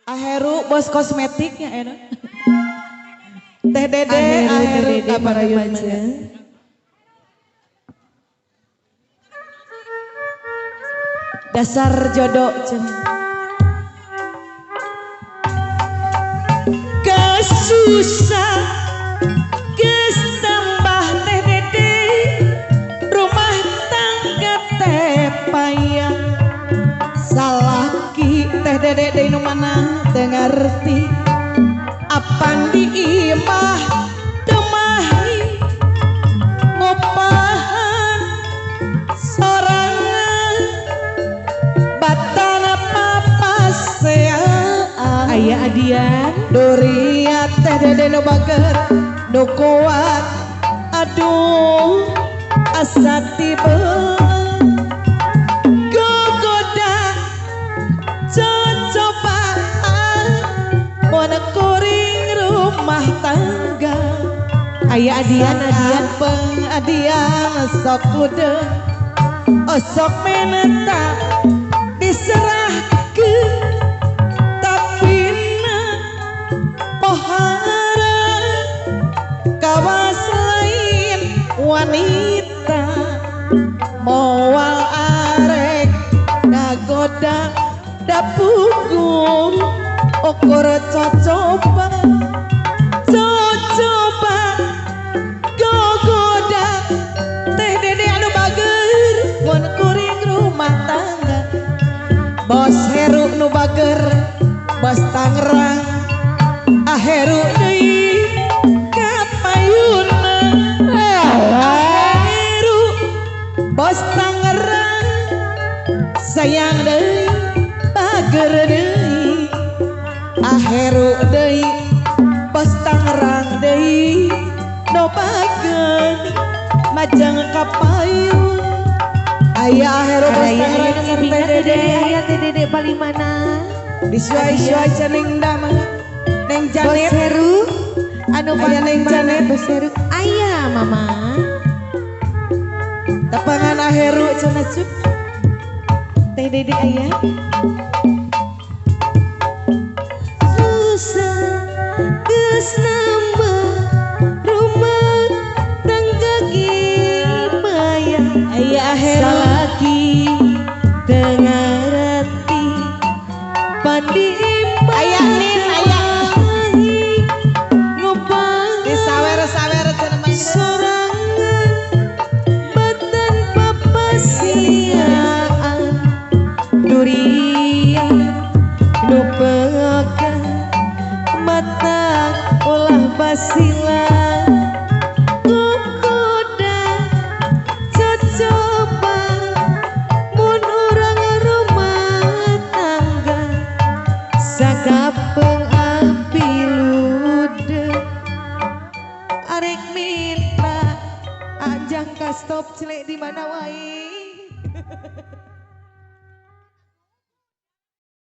Aheru bos kosmetiknya enak. Teh Dede Aheru kabarayun mah. Dasar jodoh kesusah geus tambah Teh Dede rumah tangga teh payah salaki Teh Dede deui nu mana teu ngarti apan di imah temahi ngopahan sorangan batana papaseaan Aya adian Duriat Teh Dede nu bager nu kuat aduh asa tiba gogoda cocobaan mun kuring rumah tangga Aya adian adian sok kude sok meneta diserah ke kawas lain wanita moal arek ngagoda dapunggung ukur cocoba gogoda Teh Dede anu bager mun kuring rumah tangga bos Heru nu bager bos Tangerang Aheru deui kapayuna Aheru bos Tangerang sayang deui bager deui Aheru deui bos Tangerang deui no bager majang kapayun aya Aheru bos Tangerang Teh Dede aya Teh Dede paling mana disuai-suai ceneng da mah Neng Bos Janet Heru anu aya Neng Janet Bos Heru aya mama tepangan Aheru cenah cuk Teh Dede aya susah geus nambah rumah tangga gimaya aya Aheru salaki dengarati pandi aya nin aya disawer-sawer cenah main sorangan batan papasiaan durian nu pegang mata ulah basilan kukuda cocoba mun urang rumah tangga sagapeung api ludeuk arek minta ajang ka stop celek di mana wae